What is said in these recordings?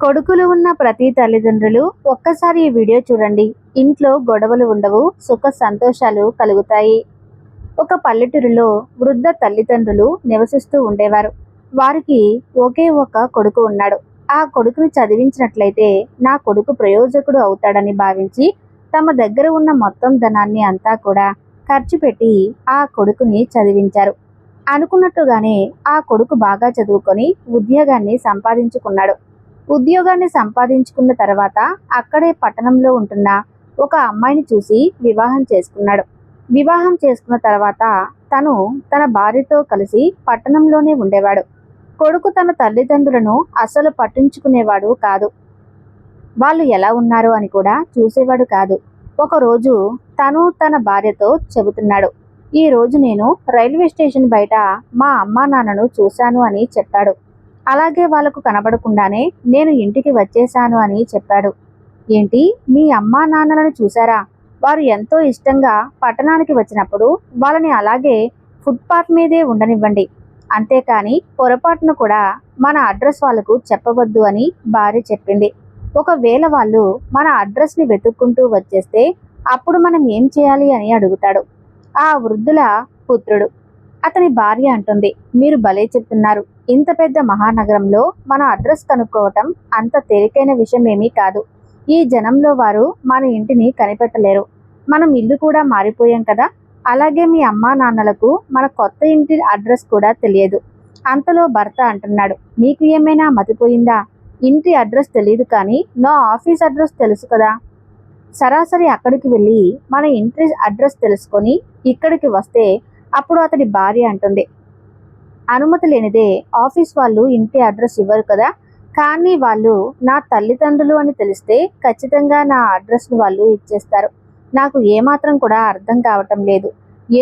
కొడుకులు ఉన్న ప్రతి తల్లిదండ్రులు ఒక్కసారి ఈ వీడియో చూడండి. ఇంట్లో గొడవలు ఉండవు, సుఖ సంతోషాలు కలుగుతాయి. ఒక పల్లెటూరులో వృద్ధ తల్లిదండ్రులు నివసిస్తూ ఉండేవారు. వారికి ఒకే ఒక కొడుకు ఉన్నాడు. ఆ కొడుకుని చదివించినట్లయితే నా కొడుకు ప్రయోజకుడు అవుతాడని భావించి తమ దగ్గర ఉన్న మొత్తం ధనాన్ని అంతా కూడా ఖర్చు పెట్టి ఆ కొడుకుని చదివించారు. అనుకున్నట్టుగానే ఆ కొడుకు బాగా చదువుకొని ఉద్యోగాన్ని సంపాదించుకున్నాడు. ఉద్యోగాన్ని సంపాదించుకున్న తర్వాత అక్కడే పట్టణంలో ఉంటున్న ఒక అమ్మాయిని చూసి వివాహం చేసుకున్నాడు. వివాహం చేసుకున్న తర్వాత తను తన భార్యతో కలిసి పట్టణంలోనే ఉండేవాడు. కొడుకు తన తల్లిదండ్రులను అసలు పట్టించుకునేవాడు కాదు. వాళ్ళు ఎలా ఉన్నారు అని కూడా చూసేవాడు కాదు. ఒకరోజు తను తన భార్యతో చెబుతున్నాడు. ఈ రోజు నేను రైల్వే స్టేషన్ బయట మా అమ్మా నాన్నను చూశాను అని చెప్పాడు. అలాగే వాళ్లకు కనబడకుండానే నేను ఇంటికి వచ్చేశాను అని చెప్పాడు. ఏంటి, మీ అమ్మా నాన్నలను చూసారా? వారు ఎంతో ఇష్టంగా పట్టణానికి వచ్చినప్పుడు వాళ్ళని అలాగే ఫుట్పాత్ మీదే ఉండనివ్వండి, అంతేకాని పొరపాటును కూడా మన అడ్రస్ వాళ్ళకు చెప్పవద్దు అని భార్య చెప్పింది. ఒకవేళ వాళ్ళు మన అడ్రస్ని వెతుక్కుంటూ వచ్చేస్తే అప్పుడు మనం ఏం చేయాలి అని అడుగుతాడు ఆ వృద్ధుల పుత్రుడు. అతని భార్య అంటుంది, మీరు భలే చెప్తున్నారు. ఇంత పెద్ద మహానగరంలో మన అడ్రస్ కనుక్కోవటం అంత తేలికైన విషయం ఏమీ కాదు. ఈ జనంలో వారు మన ఇంటిని కనిపెట్టలేరు. మనం ఇల్లు కూడా మారిపోయాం కదా. అలాగే మీ అమ్మా నాన్నలకు మన కొత్త ఇంటి అడ్రస్ కూడా తెలియదు. అంతలో భర్త అంటున్నాడు, నీకు ఏమైనా మతిపోయిందా? ఇంటి అడ్రస్ తెలియదు కానీ నా ఆఫీస్ అడ్రస్ తెలుసు కదా. సరాసరి అక్కడికి వెళ్ళి మన ఇంటి అడ్రస్ తెలుసుకొని ఇక్కడికి వస్తే అప్పుడు అతడి భార్య అంటుంది, అనుమతి లేనిదే ఆఫీస్ వాళ్ళు ఇంటి అడ్రస్ ఇవ్వరు కదా. కానీ వాళ్ళు నా తల్లిదండ్రులు అని తెలిస్తే ఖచ్చితంగా నా అడ్రస్ను వాళ్ళు ఇచ్చేస్తారు. నాకు ఏమాత్రం కూడా అర్థం కావటం లేదు.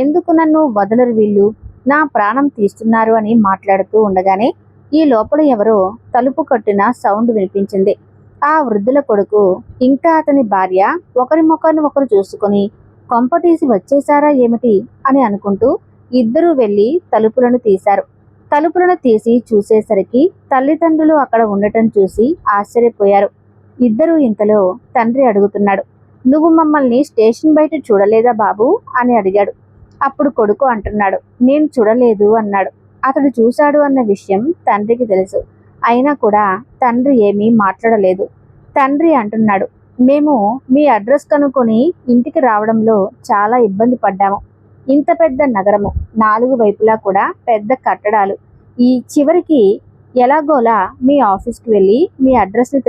ఎందుకు నన్ను వదలరు వీళ్ళు? నా ప్రాణం తీస్తున్నారు అని మాట్లాడుతూ ఉండగానే ఈ లోపల ఎవరో తలుపు కట్టిన సౌండ్ వినిపించింది. ఆ వృద్ధుల కొడుకు ఇంకా అతని భార్య ఒకరి ముఖాన్ని ఒకరు చూసుకొని కొంపతీసి వచ్చేశారా ఏమిటి అని అనుకుంటూ ఇద్దరూ వెళ్ళి తలుపులను తీశారు. తలుపులను తీసి చూసేసరికి తల్లిదండ్రులు అక్కడ ఉండటం చూసి ఆశ్చర్యపోయారు. ఇద్దరూ ఇంతలో తండ్రి అడుగుతున్నాడు, నువ్వు మమ్మల్ని స్టేషన్ బయట చూడలేదా బాబు అని అడిగాడు. అప్పుడు కొడుకు అంటున్నాడు, నేను చూడలేదు అన్నాడు. అతడు చూశాడు అన్న విషయం తండ్రికి తెలుసు. అయినా కూడా తండ్రి ఏమీ మాట్లాడలేదు. తండ్రి అంటున్నాడు, మేము మీ అడ్రస్ కనుక్కొని ఇంటికి రావడంలో చాలా ఇబ్బంది పడ్డాము. ఇంత పెద్ద నగరము, 4 వైపులా కూడా పెద్ద కట్టడాలు. ఈ చివరికి ఎలాగోలా మీ ఆఫీస్కి వెళ్ళి మీ అడ్రస్ని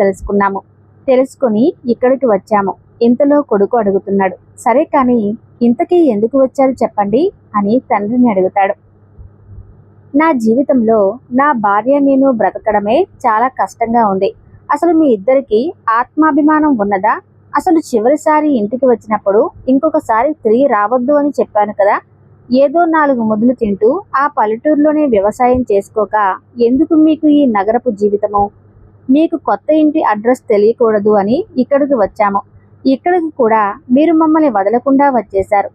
తెలుసుకొని ఇక్కడికి వచ్చాము. ఇంతలో కొడుకు అడుగుతున్నాడు, సరే కానీ ఇంతకీ ఎందుకు వచ్చారు చెప్పండి అని తండ్రిని అడుగుతాడు. నా జీవితంలో నా భార్య నేను బ్రతకడమే చాలా కష్టంగా ఉంది. అసలు మీ ఇద్దరికి ఆత్మాభిమానం ఉన్నదా? అసలు చివరిసారి ఇంటికి వచ్చినప్పుడు ఇంకొకసారి తిరిగి రావద్దు అని చెప్పాను కదా. ఏదో 4 ముద్దలు తింటూ ఆ పల్లెటూరులోనే వ్యవసాయం చేసుకోక ఎందుకు మీకు ఈ నగరపు జీవితము? మీకు కొత్త ఇంటి అడ్రస్ తెలియకూడదు అని ఇక్కడికి వచ్చాము. ఇక్కడికి కూడా మీరు మమ్మల్ని వదలకుండా వచ్చేశారు.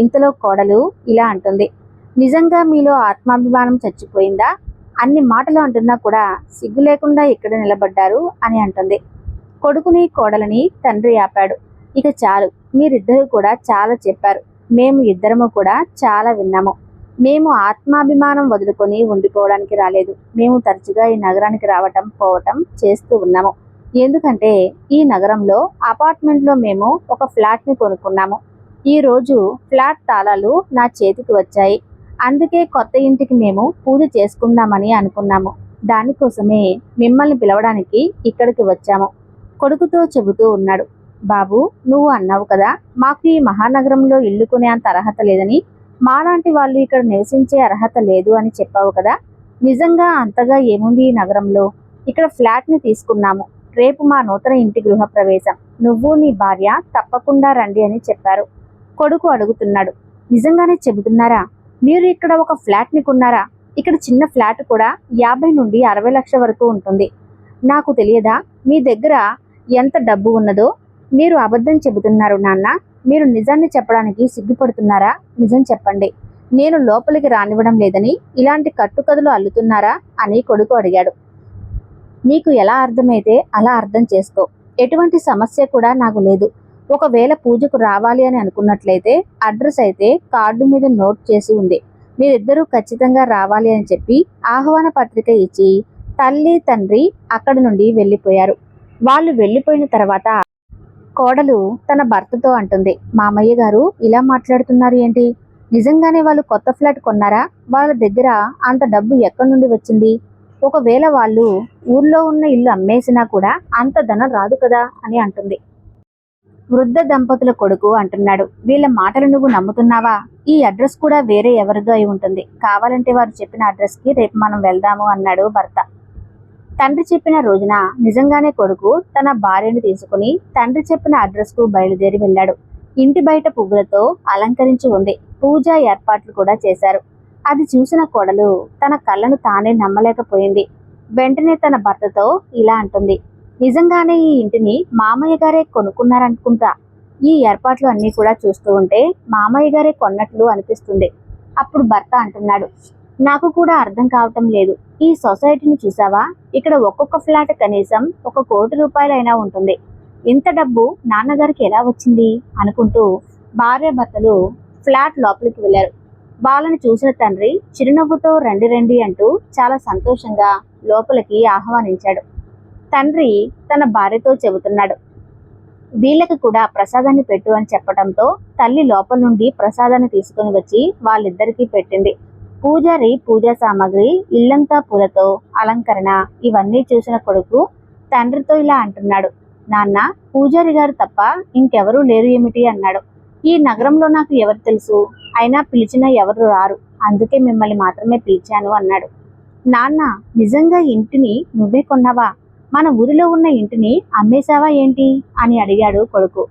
ఇంతలో కోడలు ఇలా అంటుంది, నిజంగా మీలో ఆత్మాభిమానం చచ్చిపోయిందా? అన్ని మాటలు అంటున్నా కూడా సిగ్గు లేకుండా ఇక్కడ నిలబడ్డారు అని అంటుంది. కొడుకుని కోడలని తండ్రి ఆపాడు. ఇక చాలు, మీరిద్దరూ కూడా చాలా చెప్పారు. మేము ఇద్దరము కూడా చాలా విన్నాము. మేము ఆత్మాభిమానం వదులుకొని ఉండిపోవడానికి రాలేదు. మేము తరచుగా ఈ నగరానికి రావటం పోవటం చేస్తూ ఉన్నాము. ఎందుకంటే ఈ నగరంలో అపార్ట్మెంట్లో మేము ఒక ఫ్లాట్ని కొనుక్కున్నాము. ఈరోజు ఫ్లాట్ తాళాలు నా చేతికి వచ్చాయి. అందుకే కొత్త ఇంటికి మేము పూజ చేసుకుందామని అనుకున్నాము. దానికోసమే మిమ్మల్ని పిలవడానికి ఇక్కడికి వచ్చాము. కొడుకుతో చెబుతూ ఉన్నాడు, బాబు నువ్వు అన్నావు కదా మాకు ఈ మహానగరంలో ఇల్లు కొనే అంత అర్హత లేదని, మాలాంటి వాళ్ళు ఇక్కడ నివసించే అర్హత లేదు అని చెప్పావు కదా. నిజంగా అంతగా ఏముంది ఈ నగరంలో? ఇక్కడ ఫ్లాట్ని తీసుకున్నాము. రేపు మా నూతన ఇంటి గృహప్రవేశం. నువ్వు నీ భార్య తప్పకుండా రండి అని చెప్పారు. కొడుకు అడుగుతున్నాడు, నిజంగానే చెబుతున్నారా? మీరు ఇక్కడ ఒక ఫ్లాట్ని కొన్నారా? ఇక్కడ చిన్న ఫ్లాట్ కూడా 50 నుండి 60 లక్షల వరకు ఉంటుంది. నాకు తెలియదా మీ దగ్గర ఎంత డబ్బు ఉన్నదో? మీరు అబద్ధం చెబుతున్నారు నాన్న. మీరు నిజాన్ని చెప్పడానికి సిగ్గుపడుతున్నారా? నిజం చెప్పండి. నేను లోపలికి రానివ్వడం లేదని ఇలాంటి కట్టుకథలు అల్లుతున్నారా అని కొడుకు అడిగాడు. నీకు ఎలా అర్థమైతే అలా అర్థం చేసుకో. ఎటువంటి సమస్య కూడా నాకు లేదు. ఒకవేళ పూజకు రావాలి అని అనుకున్నట్లయితే అడ్రస్ అయితే కార్డు మీద నోట్ చేసి ఉంది. మీరిద్దరూ ఖచ్చితంగా రావాలి అని చెప్పి ఆహ్వాన పత్రిక ఇచ్చి తల్లి తండ్రి అక్కడి నుండి వెళ్ళిపోయారు. వాళ్ళు వెళ్ళిపోయిన తర్వాత కోడలు తన భర్తతో అంటుంది, మామయ్య గారు ఇలా మాట్లాడుతున్నారు ఏంటి? నిజంగానే వాళ్ళు కొత్త ఫ్లాట్ కొన్నారా? వాళ్ళ దగ్గర అంత డబ్బు ఎక్కడి నుండి వచ్చింది? ఒకవేళ వాళ్ళు ఊర్లో ఉన్న ఇల్లు అమ్మేసినా కూడా అంత ధనం రాదు కదా అని అంటుంది. వృద్ధ దంపతుల కొడుకు అంటున్నాడు, వీళ్ళ మాటలు నువ్వు నమ్ముతున్నావా? ఈ అడ్రస్ కూడా వేరే ఎవరిదో అయి ఉంటుంది. కావాలంటే వారు చెప్పిన అడ్రస్కి రేపు మనం వెళ్దాము అన్నాడు భర్త. తండ్రి చెప్పిన రోజున నిజంగానే కొడుకు తన భార్యను తీసుకుని తండ్రి చెప్పిన అడ్రస్కు బయలుదేరి వెళ్ళాడు. ఇంటి బయట పువ్వులతో అలంకరించి ఉంది. పూజా ఏర్పాట్లు కూడా చేశారు. అది చూసిన కోడలు తన కళ్ళను తానే నమ్మలేకపోయింది. వెంటనే తన భర్తతో ఇలా అంటుంది, నిజంగానే ఈ ఇంటిని మామయ్య గారే కొనుక్కున్నారనుకుంటా. ఈ ఏర్పాట్లు అన్నీ కూడా చూస్తూ ఉంటే మామయ్య గారే కొన్నట్లు అనిపిస్తుంది. అప్పుడు భర్త అంటున్నాడు, నాకు కూడా అర్థం కావటం లేదు. ఈ సొసైటీని చూసావా? ఇక్కడ ఒక్కొక్క ఫ్లాట్ కనీసం 1 కోటి రూపాయలైనా ఉంటుంది. ఇంత డబ్బు నాన్నగారికి ఎలా వచ్చింది అనుకుంటూ భార్య భర్తలు ఫ్లాట్ లోపలికి వెళ్ళారు. వాళ్ళని చూసిన తండ్రి చిరునవ్వుతో రండి రండి అంటూ చాలా సంతోషంగా లోపలికి ఆహ్వానించాడు. తండ్రి తన భార్యతో చెబుతున్నాడు, వీళ్ళకి కూడా ప్రసాదాన్ని పెట్టు అని చెప్పడంతో తల్లి లోపల నుండి ప్రసాదాన్ని తీసుకుని వచ్చి వాళ్ళిద్దరికీ పెట్టింది. పూజారి పూజా సామాగ్రి, ఇల్లంతా పూలతో అలంకరణ ఇవన్నీ చూసిన కొడుకు తండ్రితో ఇలా అంటున్నాడు, నాన్న, పూజారి గారు తప్ప ఇంకెవరూ లేరు ఏమిటి అన్నాడు. ఈ నగరంలో నాకు ఎవరు తెలుసు? అయినా పిలిచినా ఎవరు రారు, అందుకే మిమ్మల్ని మాత్రమే పిలిచాను అన్నాడు. నాన్న, నిజంగా ఇంటిని నువ్వే కొన్నావా? మన ఊరిలో ఉన్న ఇంటిని అమ్మేశావా ఏంటి అని అడిగాడు కొడుకు.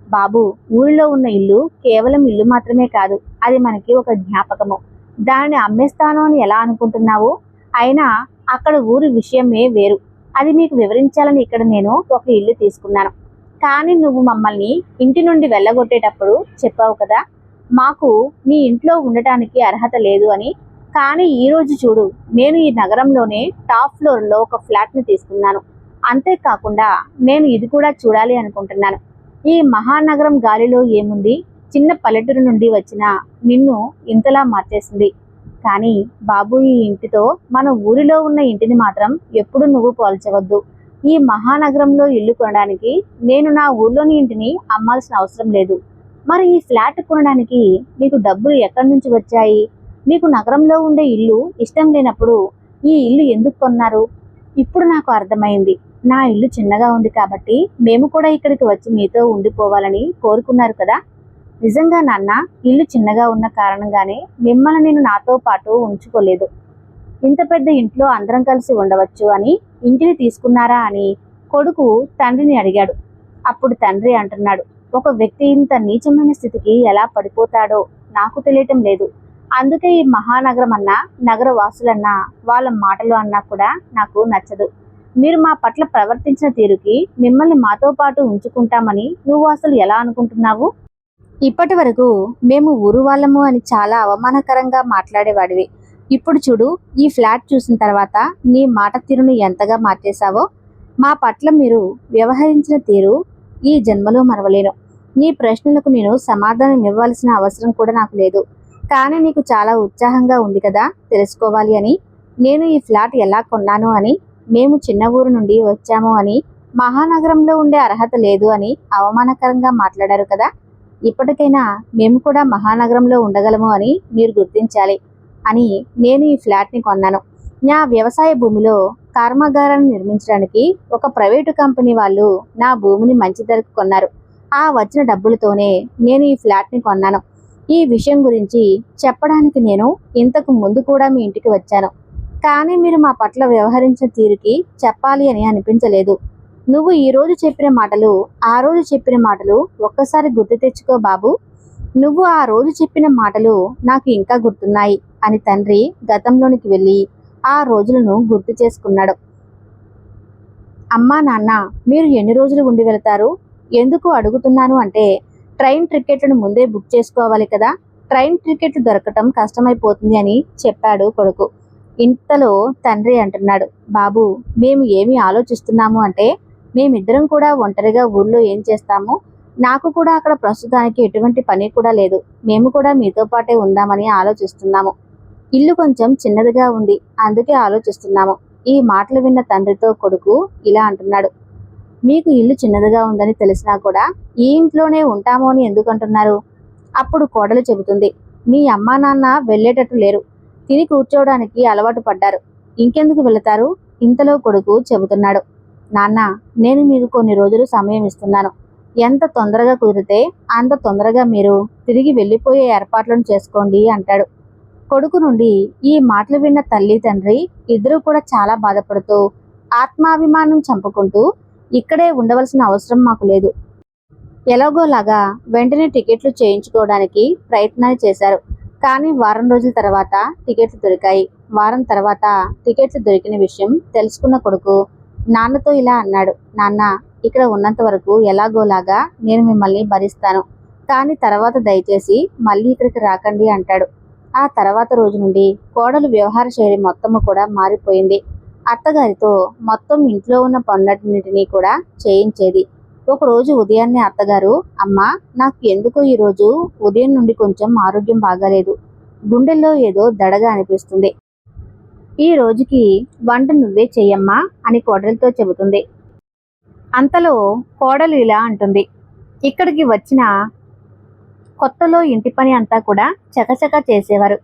బాబు, ఊరిలో ఉన్న ఇల్లు కేవలం ఇల్లు మాత్రమే కాదు, అది మనకి ఒక జ్ఞాపకము. దానిని అమ్మేస్తాను అని ఎలా అనుకుంటున్నావు? అయినా అక్కడ ఊరి విషయమే వేరు. అది మీకు వివరించాలని ఇక్కడ నేను ఒక ఇల్లు తీసుకున్నాను. కానీ నువ్వు మమ్మల్ని ఇంటి నుండి వెళ్ళగొట్టేటప్పుడు చెప్పావు కదా, మాకు నీ ఇంట్లో ఉండటానికి అర్హత లేదు అని. కానీ ఈరోజు చూడు, నేను ఈ నగరంలోనే టాప్ ఫ్లోర్లో ఒక ఫ్లాట్ని తీసుకున్నాను. అంతేకాకుండా నేను ఇది కూడా చూడాలి అనుకుంటున్నాను. ఈ మహానగరం గాలిలో ఏముంది? చిన్న పల్లెటూరు నుండి వచ్చిన నిన్ను ఇంతలా మార్చేసింది. కానీ బాబు, ఈ ఇంటితో మన ఊరిలో ఉన్న ఇంటిని మాత్రం ఎప్పుడు నువ్వు పోల్చవద్దు. ఈ మహానగరంలో ఇల్లు కొనడానికి నేను నా ఊర్లోని ఇంటిని అమ్మాల్సిన అవసరం లేదు. మరి ఈ ఫ్లాట్ కొనడానికి మీకు డబ్బులు ఎక్కడి నుంచి వచ్చాయి? మీకు నగరంలో ఉండే ఇల్లు ఇష్టం లేనప్పుడు ఈ ఇల్లు ఎందుకు కొన్నారు? ఇప్పుడు నాకు అర్థమైంది. నా ఇల్లు చిన్నగా ఉంది కాబట్టి మేము కూడా ఇక్కడికి వచ్చి మీతో ఉండిపోవాలని కోరుకున్నారు కదా. నిజంగా నాన్న, ఇల్లు చిన్నగా ఉన్న కారణంగానే మిమ్మల్ని నేను నాతో పాటు ఉంచుకోలేదు. ఇంత పెద్ద ఇంట్లో అందరం కలిసి ఉండవచ్చు అని ఇంటిని తీసుకున్నారా అని కొడుకు తండ్రిని అడిగాడు. అప్పుడు తండ్రి అంటున్నాడు, ఒక వ్యక్తి ఇంత నీచమైన స్థితికి ఎలా పడిపోతాడో నాకు తెలియటం లేదు. అందుకే ఈ మహానగరం అన్నా, నగర వాసులన్నా, వాళ్ళ మాటలు అన్నా కూడా నాకు నచ్చదు. మీరు మా పట్ల ప్రవర్తించిన తీరుకి మిమ్మల్ని మాతో పాటు ఉంచుకుంటామని నువ్వు అసలు ఎలా అనుకుంటున్నావు? ఇప్పటి వరకు మేము ఊరు వాళ్ళము అని చాలా అవమానకరంగా మాట్లాడేవాడివి. ఇప్పుడు చూడు, ఈ ఫ్లాట్ చూసిన తర్వాత నీ మాట తీరును ఎంతగా మార్చేశావో. మా పట్ల మీరు వ్యవహరించిన తీరు ఈ జన్మలో మరవలేను. నీ ప్రశ్నలకు నేను సమాధానం ఇవ్వాల్సిన అవసరం కూడా నాకు లేదు. కానీ నీకు చాలా ఉత్సాహంగా ఉంది కదా తెలుసుకోవాలి అని. నేను ఈ ఫ్లాట్ ఎలా కొన్నాను అని, మేము చిన్న ఊరు నుండి వచ్చాము అని, మహానగరంలో ఉండే అర్హత లేదు అని అవమానకరంగా మాట్లాడారు కదా. ఇప్పటికైనా మేము కూడా మహానగరంలో ఉండగలము అని మీరు గుర్తించాలి అని నేను ఈ ఫ్లాట్ని కొన్నాను. నా వ్యవసాయ భూమిలో కర్మాగారాన్ని నిర్మించడానికి ఒక ప్రైవేటు కంపెనీ వాళ్ళు నా భూమిని మంచి ధరకు కొన్నారు. ఆ వచ్చిన డబ్బులతోనే నేను ఈ ఫ్లాట్ని కొన్నాను. ఈ విషయం గురించి చెప్పడానికి నేను ఇంతకు ముందు కూడా మీ ఇంటికి వచ్చాను. కానీ మీరు మా పట్ల వ్యవహరించిన తీరుకి చెప్పాలి అని అనిపించలేదు. నువ్వు ఈ రోజు చెప్పిన మాటలు, ఆ రోజు చెప్పిన మాటలు ఒక్కసారి గుర్తు తెచ్చుకో బాబు. నువ్వు ఆ రోజు చెప్పిన మాటలు నాకు ఇంకా గుర్తున్నాయి అని తండ్రి గతంలోనికి వెళ్ళి ఆ రోజులను గుర్తు చేసుకున్నాడు. అమ్మా నాన్న, మీరు ఎన్ని రోజులు ఉండి వెళ్తారు? ఎందుకు అడుగుతున్నాను అంటే, ట్రైన్ టికెట్లను ముందే బుక్ చేసుకోవాలి కదా. ట్రైన్ టికెట్లు దొరకటం కష్టమైపోతుంది అని చెప్పాడు కొడుకు. ఇంతలో తండ్రి అంటున్నాడు, బాబు మేము ఏమి ఆలోచిస్తున్నాము అంటే మేమిద్దరం కూడా ఒంటరిగా ఊర్లో ఏం చేస్తాము, నాకు కూడా అక్కడ ప్రస్తుతానికి ఎటువంటి పని కూడా లేదు, మేము కూడా మీతో పాటే ఉందామని ఆలోచిస్తున్నాము. ఇల్లు కొంచెం చిన్నదిగా ఉంది, అందుకే ఆలోచిస్తున్నాము. ఈ మాటలు విన్న తండ్రితో కొడుకు ఇలా అంటున్నాడు, మీకు ఇల్లు చిన్నదిగా ఉందని తెలిసినా కూడా ఈ ఇంట్లోనే ఉంటాము అని ఎందుకు అంటున్నారు? అప్పుడు కోడలు చెబుతుంది, మీ అమ్మా నాన్న వెళ్ళేటట్టు లేరు, తిని కూర్చోవడానికి అలవాటు పడ్డారు, ఇంకెందుకు వెళతారు? ఇంతలో కొడుకు చెబుతున్నాడు, నాన్న నేను మీకు కొన్ని రోజులు సమయం ఇస్తున్నాను, ఎంత తొందరగా కుదిరితే అంత తొందరగా మీరు తిరిగి వెళ్ళిపోయే ఏర్పాట్లను చేసుకోండి అంటాడు. కొడుకు నుండి ఈ మాటలు విన్న తల్లి తండ్రి ఇద్దరూ కూడా చాలా బాధపడుతూ ఆత్మాభిమానం చంపుకుంటూ, ఇక్కడే ఉండవలసిన అవసరం మాకు లేదు, ఎలాగోలాగా వెంటనే టికెట్లు చేయించుకోవడానికి ప్రయత్నాలు చేశారు. కానీ వారం రోజుల తర్వాత టికెట్లు దొరికాయి. వారం తర్వాత టికెట్లు దొరికిన విషయం తెలుసుకున్న కొడుకు నాన్నతో ఇలా అన్నాడు, నాన్న ఇక్కడ ఉన్నంత వరకు ఎలాగోలాగా నేను మిమ్మల్ని భరిస్తాను, కానీ తర్వాత దయచేసి మళ్ళీ ఇక్కడికి రాకండి అంటాడు. ఆ తర్వాత రోజు నుండి కోడలు వ్యవహార శైలి మొత్తము కూడా మారిపోయింది. అత్తగారితో మొత్తం ఇంట్లో ఉన్న పనులన్నింటినీ కూడా చేయించేది. ఒకరోజు ఉదయాన్నే అత్తగారు, అమ్మా నాకు ఎందుకో ఈరోజు ఉదయం నుండి కొంచెం ఆరోగ్యం బాగాలేదు, గుండెల్లో ఏదో దడగా అనిపిస్తుంది, ఈ రోజుకి వంట నువ్వే చెయ్యమ్మా అని కోడలితో చెబుతుంది. అంతలో కోడలు ఇలా అంటుంది, ఇక్కడికి వచ్చిన కొత్తలో ఇంటి పని అంతా కూడా చకచకా చేసేవారు,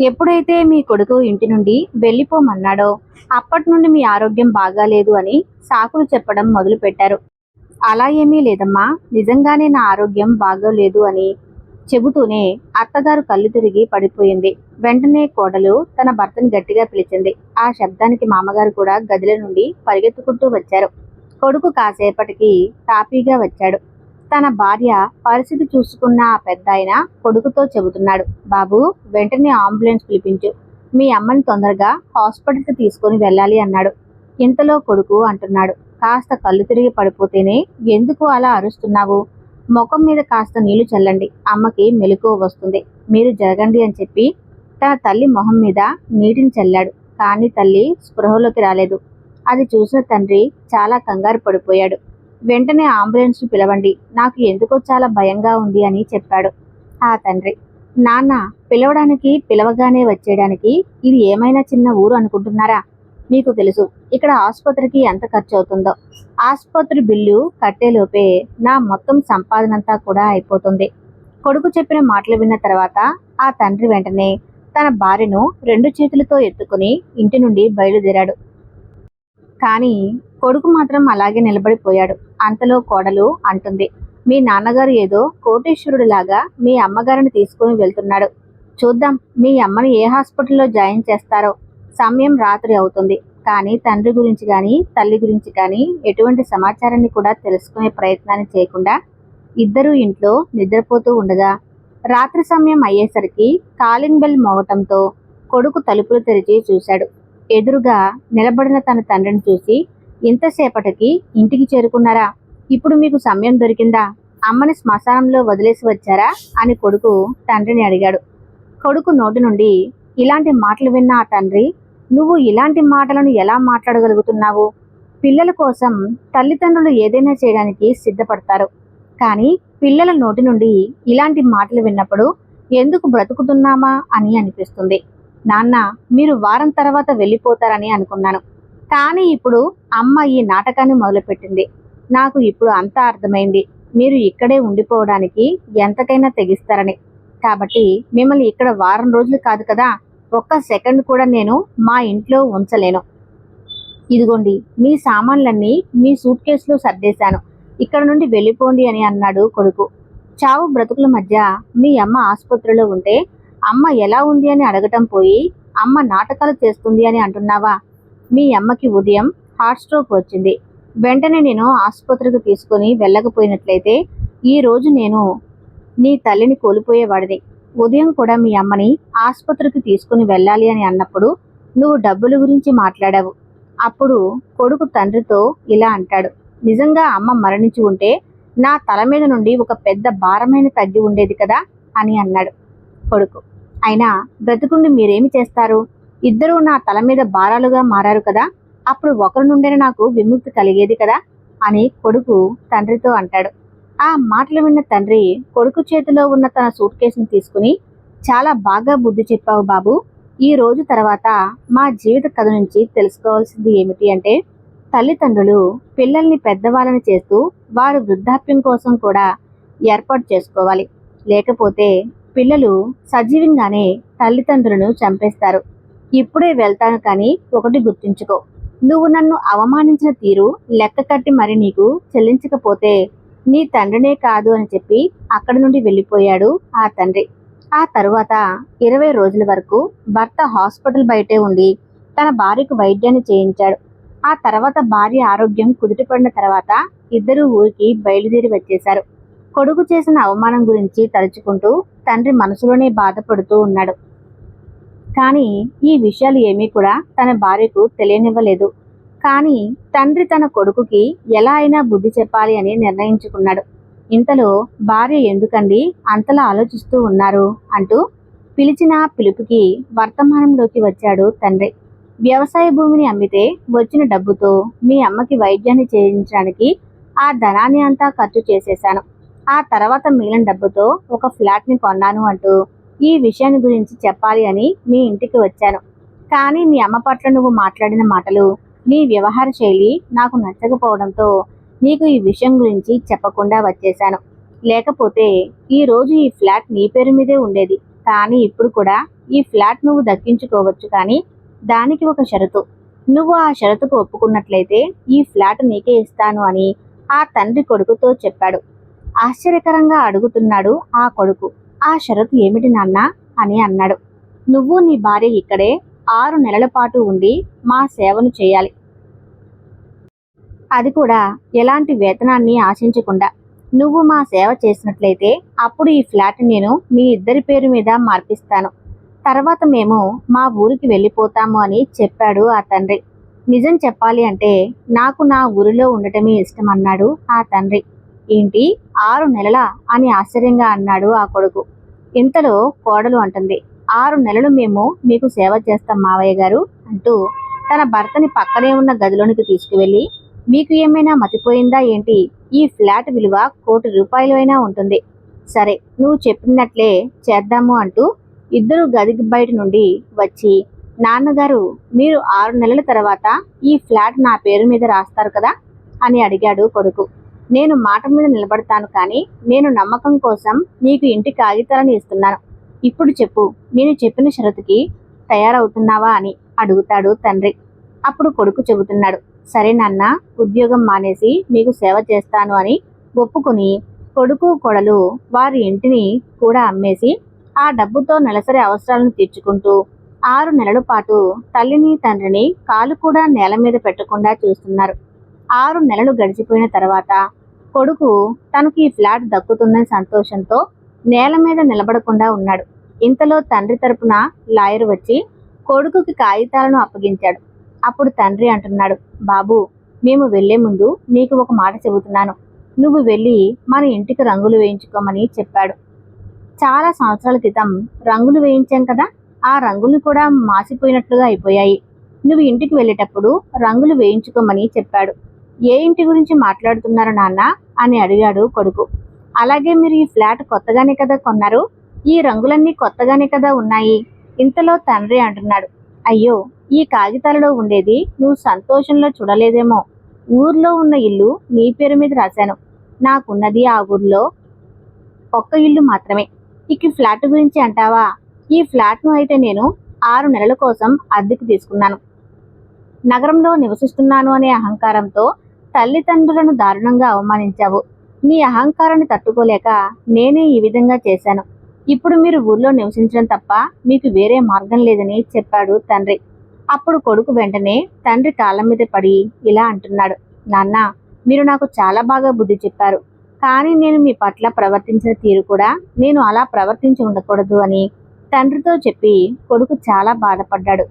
ఎప్పుడైతే మీ కొడుకు ఇంటి నుండి వెళ్ళిపోమన్నాడో అప్పటి నుండి మీ ఆరోగ్యం బాగాలేదు అని సాకులు చెప్పడం మొదలు పెట్టారు. అలా ఏమీ లేదమ్మా, నిజంగానే నా ఆరోగ్యం బాగోలేదు అని చెబుతూనే అత్తగారు కళ్ళు తిరిగి పడిపోయింది. వెంటనే కోడలు తన భర్తని గట్టిగా పిలిచింది. ఆ శబ్దానికి మామగారు కూడా గదిలో నుండి పరిగెత్తుకుంటూ వచ్చారు. కొడుకు కాసేపటికి తాపీగా వచ్చాడు. తన భార్య పరిస్థితి చూసుకున్న ఆ పెద్ద ఆయన కొడుకుతో చెబుతున్నాడు, బాబు వెంటనే అంబులెన్స్ పిలిపించు, మీ అమ్మని తొందరగా హాస్పిటల్కి తీసుకొని వెళ్ళాలి అన్నాడు. ఇంతలో కొడుకు అంటున్నాడు, కాస్త కళ్ళు తిరిగి పడిపోతేనే ఎందుకు అలా అరుస్తున్నావు, ముఖం మీద కాస్త నీళ్లు చల్లండి, అమ్మకి మెలకువ వస్తుంది, మీరు జరగండి అని చెప్పి తన తల్లి మొహం మీద నీటిని చల్లాడు. కానీ తల్లి స్పృహలోకి రాలేదు. అది చూసిన తండ్రి చాలా కంగారు పడిపోయాడు. వెంటనే అంబులెన్స్ పిలవండి, నాకు ఎందుకో చాలా భయంగా ఉంది అని చెప్పాడు. ఆ తండ్రి, నాన్న పిలవడానికి పిలవగానే వచ్చేయడానికి ఇది ఏమైనా చిన్న ఊరు అనుకుంటున్నారా, మీకు తెలుసు ఇక్కడ ఆసుపత్రికి ఎంత ఖర్చు అవుతుందో, ఆసుపత్రి బిల్లు కట్టేలోపే నా మొత్తం సంపాదనంతా కూడా అయిపోతుంది. కొడుకు చెప్పిన మాటలు విన్న తర్వాత ఆ తండ్రి వెంటనే తన భార్యను 2 చేతులతో ఎత్తుకుని ఇంటి నుండి బయలుదేరాడు. కానీ కొడుకు మాత్రం అలాగే నిలబడిపోయాడు. అంతలో కోడలు అంటుంది, మీ నాన్నగారు ఏదో కోటేశ్వరుడిలాగా మీ అమ్మగారిని తీసుకుని వెళ్తున్నాడు, చూద్దాం మీ అమ్మని ఏ హాస్పిటల్లో జాయిన్ చేస్తారో, సమయం రాత్రి అవుతుంది, కానీ తండ్రి గురించి కానీ తల్లి గురించి కానీ ఎటువంటి సమాచారాన్ని కూడా తెలుసుకునే ప్రయత్నాన్ని చేయకుండా ఇద్దరూ ఇంట్లో నిద్రపోతూ ఉండగా రాత్రి సమయం అయ్యేసరికి కాలింగ్ బెల్ మోగటంతో కొడుకు తలుపులు తెరిచి చూశాడు. ఎదురుగా నిలబడిన తన తండ్రిని చూసి, ఇంతసేపటికి ఇంటికి చేరుకున్నారా, ఇప్పుడు మీకు సమయం దొరికిందా, అమ్మని శ్మశానంలో వదిలేసి వచ్చారా అని కొడుకు తండ్రిని అడిగాడు. కొడుకు నోటి నుండి ఇలాంటి మాటలు విన్న ఆ తండ్రి, నువ్వు ఇలాంటి మాటలను ఎలా మాట్లాడగలుగుతున్నావు, పిల్లల కోసం తల్లిదండ్రులు ఏదైనా చేయడానికి సిద్ధపడతారు, కానీ పిల్లల నోటి నుండి ఇలాంటి మాటలు విన్నప్పుడు ఎందుకు బ్రతుకుతున్నామా అని అనిపిస్తుంది. నాన్న మీరు వారం తర్వాత వెళ్ళిపోతారని అనుకున్నాను, కానీ ఇప్పుడు అమ్మ ఈ నాటకాన్ని మొదలుపెట్టింది, నాకు ఇప్పుడు అంతా అర్థమైంది, మీరు ఇక్కడే ఉండిపోవడానికి ఎంతకైనా తెగిస్తారని, కాబట్టి మిమ్మల్ని ఇక్కడ వారం రోజులు కాదు కదా, ఒక్క సెకండ్ కూడా నేను మా ఇంట్లో ఉంచలేను, ఇదిగోండి మీ సామాన్లన్నీ మీ సూట్ కేసులో సర్దేశాను, ఇక్కడ నుండి వెళ్ళిపోండి అని అన్నాడు కొడుకు. చావు బ్రతుకుల మధ్య మీ అమ్మ ఆసుపత్రిలో ఉంటే అమ్మ ఎలా ఉంది అని అడగటం పోయి అమ్మ నాటకాలు చేస్తుంది అని అంటున్నావా, మీ అమ్మకి ఉదయం హార్ట్ స్ట్రోక్ వచ్చింది, వెంటనే నేను ఆసుపత్రికి తీసుకొని వెళ్ళకపోయినట్లయితే ఈ రోజు నేను నీ తల్లిని కోల్పోయేవాడిని, ఉదయం కూడా మీ అమ్మని ఆసుపత్రికి తీసుకుని వెళ్ళాలి అని అన్నప్పుడు నువ్వు డబ్బుల గురించి మాట్లాడావు. అప్పుడు కొడుకు తండ్రితో ఇలా అంటాడు, నిజంగా అమ్మ మరణించి ఉంటే నా తల మీద నుండి ఒక పెద్ద భారమైన తగ్గి ఉండేది కదా అని అన్నాడు కొడుకు. అయినా బ్రతుకుండి మీరేమి చేస్తారు, ఇద్దరూ నా తల మీద భారాలుగా మారారు కదా, అప్పుడు ఒకరి నుండే నాకు విముక్తి కలిగేది కదా అని కొడుకు తండ్రితో అంటాడు. ఆ మాటలు విన్న తండ్రి కొడుకు చేతిలో ఉన్న తన సూట్ కేసును తీసుకుని, చాలా బాగా బుద్ధి చెప్పావు బాబు. ఈ రోజు తర్వాత మా జీవిత కథ నుంచి తెలుసుకోవాల్సింది ఏమిటి అంటే, తల్లిదండ్రులు పిల్లల్ని పెద్దవాళ్ళని చేస్తూ వారి వృద్ధాప్యం కోసం కూడా ఏర్పాటు చేసుకోవాలి. లేకపోతే పిల్లలు సజీవంగానే తల్లిదండ్రులను చంపేస్తారు. ఇప్పుడే వెళ్తాను కానీ ఒకటి గుర్తుంచుకో, నువ్వు నన్ను అవమానించిన తీరు లెక్క కట్టి మరి నీకు చెల్లించకపోతే నీ తండ్రినే కాదు అని చెప్పి అక్కడి నుండి వెళ్ళిపోయాడు ఆ తండ్రి. ఆ తరువాత 20 రోజుల వరకు భర్త హాస్పిటల్ బయటే ఉండి తన భార్యకు వైద్యాన్ని చేయించాడు. ఆ తర్వాత భార్య ఆరోగ్యం కుదుటపడిన తర్వాత ఇద్దరూ ఊరికి బయలుదేరి వచ్చేశారు. కొడుకు చేసిన అవమానం గురించి తలుచుకుంటూ తండ్రి మనసులోనే బాధపడుతూ ఉన్నాడు. కానీ ఈ విషయాలు ఏమీ కూడా తన భార్యకు తెలియనివ్వలేదు. కానీ తండ్రి తన కొడుకుకి ఎలా అయినా బుద్ధి చెప్పాలి అని నిర్ణయించుకున్నాడు. ఇంతలో భార్య ఎందుకండి అంతలా ఆలోచిస్తూ ఉన్నారు అంటూ పిలిచిన పిలుపుకి వర్తమానంలోకి వచ్చాడు తండ్రి. వ్యవసాయ భూమిని అమ్మితే వచ్చిన డబ్బుతో మీ అమ్మకి వైద్యాన్ని చేయించడానికి ఆ ధనాన్ని అంతా ఖర్చు చేసేశాను. ఆ తర్వాత మిగిలిన డబ్బుతో ఒక ఫ్లాట్ని కొన్నాను అంటూ ఈ విషయాన్ని గురించి చెప్పాలి అని మీ ఇంటికి వచ్చాను. కానీ మీ అమ్మ పట్ల నువ్వు మాట్లాడిన మాటలు, నీ వ్యవహార శైలి నాకు నచ్చకపోవడంతో నీకు ఈ విషయం గురించి చెప్పకుండా వచ్చేశాను. లేకపోతే ఈరోజు ఈ ఫ్లాట్ నీ పేరు మీదే ఉండేది. కానీ ఇప్పుడు కూడా ఈ ఫ్లాట్ నువ్వు దక్కించుకోవచ్చు, కానీ దానికి ఒక షరతు. నువ్వు ఆ షరతుకు ఒప్పుకున్నట్లయితే ఈ ఫ్లాట్ నీకే ఇస్తాను అని ఆ తండ్రి కొడుకుతో చెప్పాడు. ఆశ్చర్యకరంగా అడుగుతున్నాడు ఆ కొడుకు. ఆ షరతు ఏమిటి నాన్న అని అన్నాడు. నువ్వు నీ భార్య ఇక్కడే 6 నెలల పాటు ఉండి మా సేవను చేయాలి. అది కూడా ఎలాంటి వేతనాన్ని ఆశించకుండా. నువ్వు మా సేవ చేసినట్లయితే అప్పుడు ఈ ఫ్లాట్ నేను మీ ఇద్దరి పేరు మీద మార్పిస్తాను. తర్వాత మేము మా ఊరికి వెళ్ళిపోతాము అని చెప్పాడు ఆ తండ్రి. నిజం చెప్పాలి అంటే నాకు నా ఊరిలో ఉండటమే ఇష్టం అన్నాడు ఆ తండ్రి. ఏంటి 6 నెలలా అని ఆశ్చర్యంగా అన్నాడు ఆ కొడుకు. ఇంతలో కోడలు అంటుంది, 6 నెలలు మేము మీకు సేవ చేస్తాం మావయ్య గారు అంటూ తన భర్తని పక్కనే ఉన్న గదిలోనికి తీసుకువెళ్ళి, మీకు ఏమైనా మతిపోయిందా ఏంటి? ఈ ఫ్లాట్ విలువ 1,00,00,000 రూపాయలు అయినా ఉంటుంది. సరే నువ్వు చెప్పినట్లే చేద్దాము అంటూ ఇద్దరు గది బయట నుండి వచ్చి, నాన్నగారు మీరు 6 నెలల తర్వాత ఈ ఫ్లాట్ నా పేరు మీద రాస్తారు కదా అని అడిగాడు కొడుకు. నేను మాట మీద నిలబడతాను, కానీ నేను నమ్మకం కోసం నీకు ఇంటి కాగితాలను ఇస్తున్నాను. ఇప్పుడు చెప్పు, నేను చెప్పిన షరతుకి తయారవుతున్నావా అని అడుగుతాడు తండ్రి. అప్పుడు కొడుకు చెబుతున్నాడు, సరే నాన్న, ఉద్యోగం మానేసి మీకు సేవ చేస్తాను అని ఒప్పుకుని కొడుకు కోడలు వారి ఇంటిని కూడా అమ్మేసి ఆ డబ్బుతో నెలసరి అవసరాలను తీర్చుకుంటూ 6 నెలల పాటు తల్లిని తండ్రిని కాలు కూడా నేల మీద పెట్టకుండా చూస్తున్నారు. 6 నెలలు గడిచిపోయిన తర్వాత కొడుకు తనకు ఈ ఫ్లాట్ దక్కుతుందని సంతోషంతో నేల మీద నిలబడకుండా ఉన్నాడు. ఇంతలో తండ్రి తరపున లాయర్ వచ్చి కొడుకుకి కాగితాలను అప్పగించాడు. అప్పుడు తండ్రి అంటున్నాడు, బాబు, మేము వెళ్లే ముందు నీకు ఒక మాట చెబుతున్నాను. నువ్వు వెళ్ళి మన ఇంటికి రంగులు వేయించుకోమని చెప్పాడు. చాలా సంవత్సరాల క్రితం రంగులు వేయించాం కదా, ఆ రంగులు కూడా మాసిపోయినట్లుగా అయిపోయాయి. నువ్వు ఇంటికి వెళ్ళేటప్పుడు రంగులు వేయించుకోమని చెప్పాడు. ఏ ఇంటి గురించి మాట్లాడుతున్నారు నాన్న అని అడిగాడు కొడుకు. అలాగే మీరు ఈ ఫ్లాట్ కొత్తగానే కదా కొన్నారు, ఈ రంగులన్నీ కొత్తగానే కదా ఉన్నాయి. ఇంతలో తండ్రి అంటున్నాడు, అయ్యో, ఈ కాగితాలలో ఉండేది నువ్వు సంతోషంలో చూడలేదేమో. ఊర్లో ఉన్న ఇల్లు నీ పేరు మీద రాశాను. నాకున్నది ఆ ఊర్లో ఒక్క ఇల్లు మాత్రమే. ఇక ఫ్లాట్ గురించి అంటావా? ఈ ఫ్లాట్ను అయితే నేను 6 నెలల కోసం అద్దెకు తీసుకున్నాను. నగరంలో నివసిస్తున్నాను అనే అహంకారంతో తల్లిదండ్రులను దారుణంగా అవమానించావు. నీ అహంకారాన్ని తట్టుకోలేక నేనే ఈ విధంగా చేశాను. ఇప్పుడు మీరు ఊర్లో నివసించడం తప్ప మీకు వేరే మార్గం లేదని చెప్పాడు తండ్రి. అప్పుడు కొడుకు వెంటనే తండ్రి కాళ్ళ మీద పడి ఇలా అంటున్నాడు, నాన్న, మీరు నాకు చాలా బాగా బుద్ధి చెప్పారు. కానీ నేను మీ పట్ల ప్రవర్తించిన తీరు కూడా నేను అలా ప్రవర్తించి ఉండకూడదు అని తండ్రితో చెప్పి కొడుకు చాలా బాధపడ్డాడు.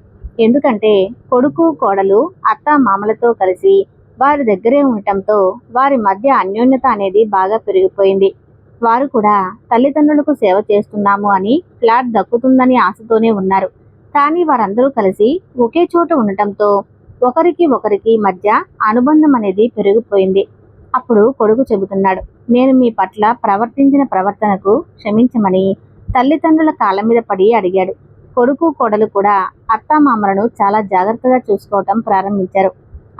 ఎందుకంటే కొడుకు కోడలు అత్త మామలతో కలిసి వారి దగ్గరే ఉండటంతో వారి మధ్య అన్యోన్యత అనేది బాగా పెరిగిపోయింది. వారు కూడా తల్లిదండ్రులకు సేవ చేస్తున్నాము అని ఫ్లాట్ దక్కుతుందని ఆశతోనే ఉన్నారు. కానీ వారందరూ కలిసి ఒకే చోట ఉండటంతో ఒకరికి ఒకరికి మధ్య అనుబంధం అనేది పెరిగిపోయింది. అప్పుడు కొడుకు చెబుతున్నాడు, నేను మీ పట్ల ప్రవర్తించిన ప్రవర్తనకు క్షమించమని తల్లిదండ్రుల కాళ్ళ మీద పడి అడిగాడు. కొడుకు కోడలు కూడా అత్తామామలను చాలా జాగ్రత్తగా చూసుకోవటం ప్రారంభించారు.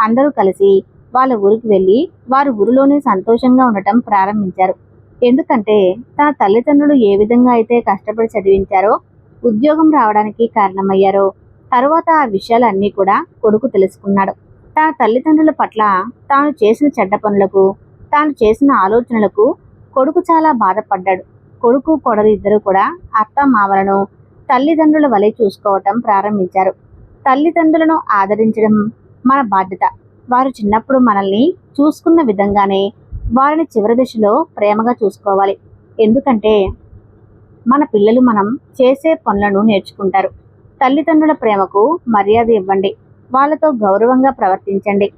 అందరూ కలిసి వాళ్ళ ఊరికి వెళ్ళి వారి ఊరిలోనే సంతోషంగా ఉండటం ప్రారంభించారు. ఎందుకంటే తన తల్లిదండ్రులు ఏ విధంగా అయితే కష్టపడి చదివించారో, ఉద్యోగం రావడానికి కారణమయ్యారో, తరువాత ఆ విషయాలన్నీ కూడా కొడుకు తెలుసుకున్నాడు. తన తల్లిదండ్రుల పట్ల తాను చేసిన చెడ్డ పనులకు, తాను చేసిన ఆలోచనలకు కొడుకు చాలా బాధపడ్డాడు. కొడుకు కోడలు ఇద్దరు కూడా అత్తామామలను తల్లిదండ్రుల వలె చూసుకోవటం ప్రారంభించారు. తల్లిదండ్రులను ఆదరించడం మన బాధ్యత. వారు చిన్నప్పుడు మనల్ని చూసుకున్న విధంగానే వారిని చివరి దశలో ప్రేమగా చూసుకోవాలి. ఎందుకంటే మన పిల్లలు మనం చేసే పనులను నేర్చుకుంటారు. తల్లిదండ్రుల ప్రేమకు మర్యాద ఇవ్వండి. వాళ్ళతో గౌరవంగా ప్రవర్తించండి.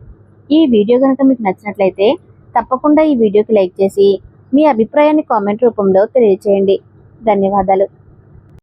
ఈ వీడియో కనుక మీకు నచ్చినట్లయితే తప్పకుండా ఈ వీడియోకి లైక్ చేసి మీ అభిప్రాయాన్ని కామెంట్ రూపంలో తెలియజేయండి. ధన్యవాదాలు.